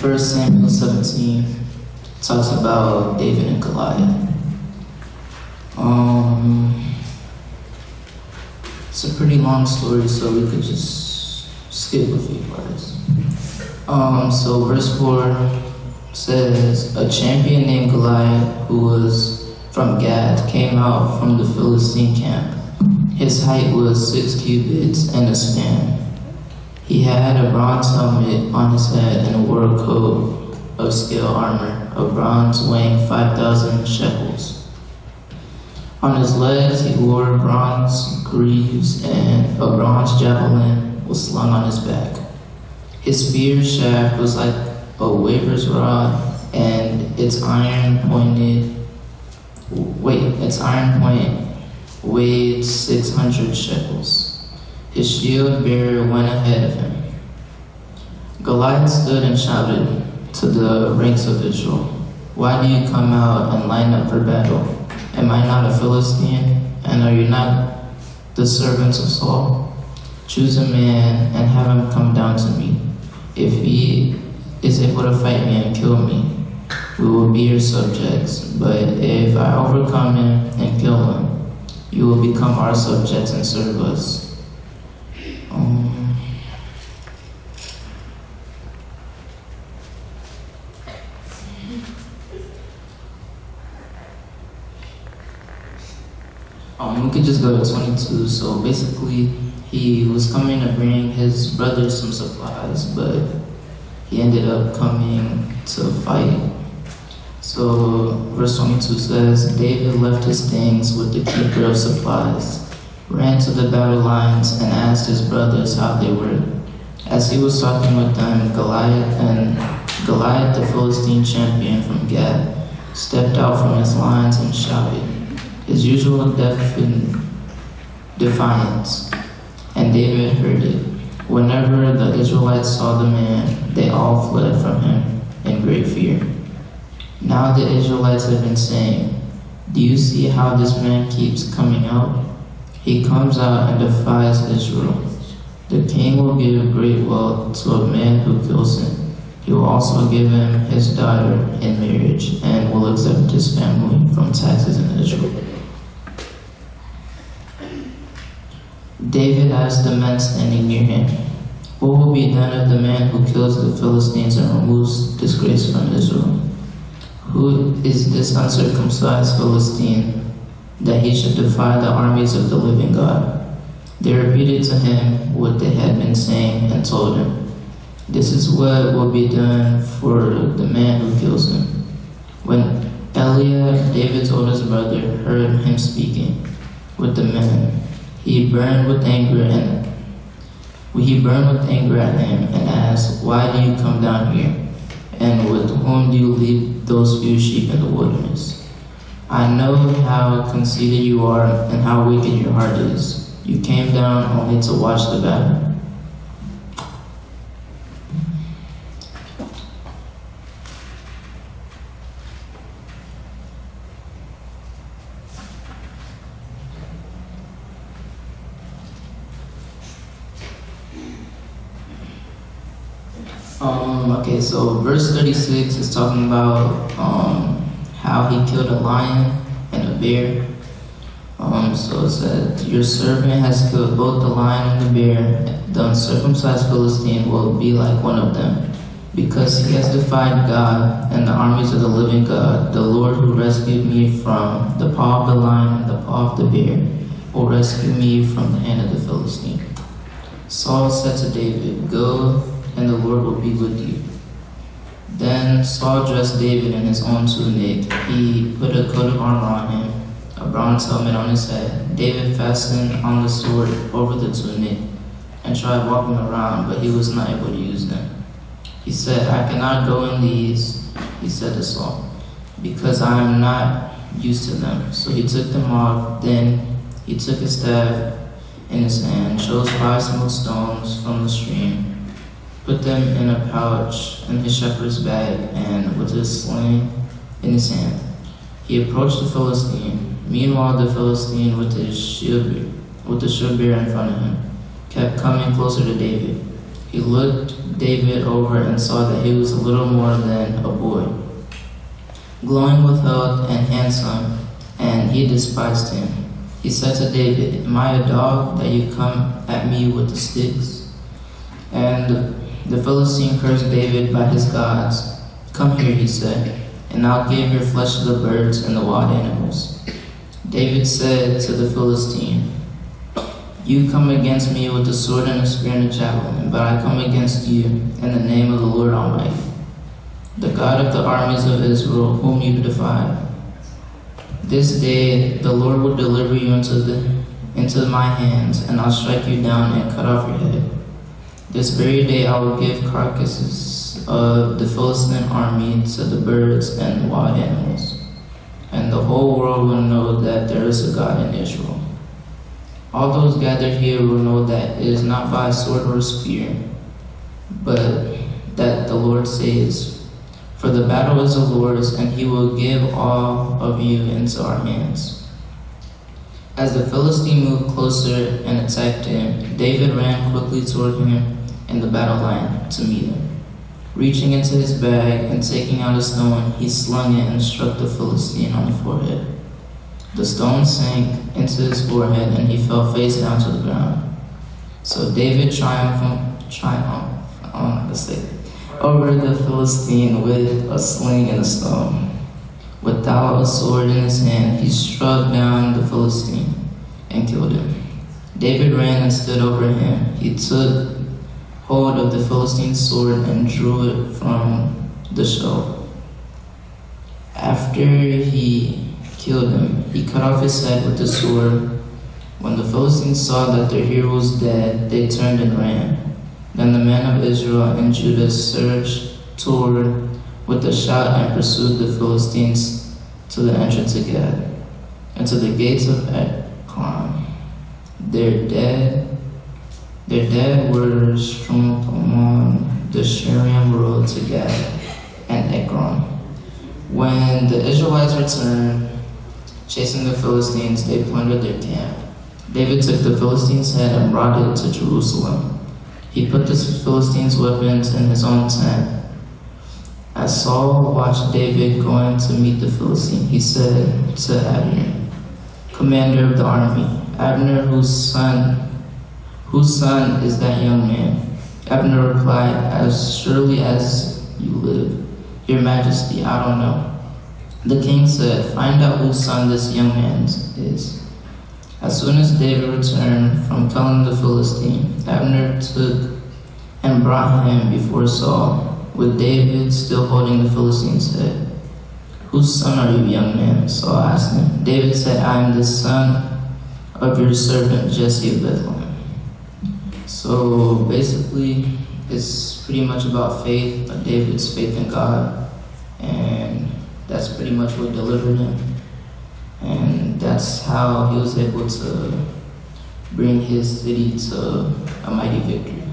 First Samuel 17 talks about David and Goliath. It's a pretty long story, so we could just skip a few parts. So verse 4 says, a champion named Goliath, who was from Gath, came out from the Philistine camp. His height was 6 cubits and a span. He had a bronze helmet on his head and wore a coat of scale armor of bronze weighing 5,000 shekels. On his legs he wore bronze greaves, and a bronze javelin was slung on his back. His spear shaft was like a weaver's rod, and its iron point weighed 600 shekels. His shield bearer went ahead of him. Goliath stood and shouted to the ranks of Israel, "Why do you come out and line up for battle? Am I not a Philistine, and are you not the servants of Saul? Choose a man and have him come down to me. If he is able to fight me and kill me, we will be your subjects. But if I overcome him and kill him, you will become our subjects and serve us." We could just go to 22. So basically, he was coming to bring his brothers some supplies, but he ended up coming to fight. So verse 22 says, David left his things with the keeper of supplies, ran to the battle lines, and asked his brothers how they were. As he was talking with them, Goliath, the Philistine champion from Gath, stepped out from his lines and shouted his usual defiance, and David heard it. Whenever the Israelites saw the man, they all fled from him in great fear. Now the Israelites had been saying, "Do you see how this man keeps coming out? He comes out and defies Israel. The king will give great wealth to a man who kills him. He will also give him his daughter in marriage and will exempt his family from taxes in Israel." David asked the men standing near him, "What will be done of the man who kills the Philistines and removes disgrace from Israel? Who is this uncircumcised Philistine that he should defy the armies of the living God?" They repeated to him what they had been saying and told him, "This is what will be done for the man who kills him." When Eliab, David's oldest brother, heard him speaking with the men, he burned with anger at him and asked, "Why do you come down here? And with whom do you leave those few sheep in the wilderness? I know how conceited you are and how wicked your heart is. You came down only to watch the battle." Okay, so verse 36 is talking about how he killed a lion and a bear. So it said, "Your servant has killed both the lion and the bear. The uncircumcised Philistine will be like one of them, because he has defied God and the armies of the living God. The Lord who rescued me from the paw of the lion and the paw of the bear will rescue me from the hand of the Philistine." Saul said to David, "Go, and the Lord will be with you." Then Saul dressed David in his own tunic. He put a coat of armor on him, a bronze helmet on his head. David fastened on the sword over the tunic and tried walking around, but he was not able to use them. He said, "I cannot go in these," he said to Saul, "because I am not used to them." So he took them off. Then he took his staff in his hand, chose 5 smooth stones from the stream, put them in a pouch in his shepherd's bag, and with his sling in his hand, he approached the Philistine. Meanwhile, the Philistine, with the shield bearer in front of him, kept coming closer to David. He looked David over and saw that he was a little more than a boy, glowing with health and handsome, and he despised him. He said to David, "Am I a dog that you come at me with the sticks?" And the Philistine cursed David by his gods. "Come here," he said, "and I'll give your flesh to the birds and the wild animals." David said to the Philistine, "You come against me with a sword and a spear and a javelin, but I come against you in the name of the Lord Almighty, the God of the armies of Israel, whom you defy. This day the Lord will deliver you into my hands, and I'll strike you down and cut off your head. This very day I will give carcasses of the Philistine army to the birds and the wild animals, and the whole world will know that there is a God in Israel. All those gathered here will know that it is not by sword or spear, but that the Lord saves. For the battle is the Lord's, and he will give all of you into our hands." As the Philistine moved closer and attacked him, David ran quickly toward him in the battle line to meet him. Reaching into his bag and taking out a stone, he slung it and struck the Philistine on the forehead. The stone sank into his forehead, and he fell face down to the ground. So David triumphed over the Philistine with a sling and a stone. Without a sword in his hand, he struck down the Philistine and killed him. David ran and stood over him. He took hold of the Philistine's sword and drew it from the sheath. After he killed him, he cut off his head with the sword. When the Philistines saw that their hero was dead, they turned and ran. Then the men of Israel and Judah surged toward with a shout and pursued the Philistines to the entrance of Gath and to the gates of Ekron. Their dead were strewn along the Shaaraim road to Gath and Ekron. When the Israelites returned, chasing the Philistines, they plundered their camp. David took the Philistine's head and brought it to Jerusalem. He put the Philistines' weapons in his own tent. As Saul watched David going to meet the Philistine, he said to Abner, commander of the army, "Abner, whose son is that young man?" Abner replied, "As surely as you live, your majesty, I don't know." The king said, "Find out whose son this young man is." As soon as David returned from killing the Philistine, Abner took and brought him before Saul, with David still holding the Philistine's head. "Whose son are you, young man?" Saul asked him. David said, "I am the son of your servant Jesse of Bethlehem." So basically, it's pretty much about faith, David's faith in God, and that's pretty much what delivered him. And that's how he was able to bring his city to a mighty victory.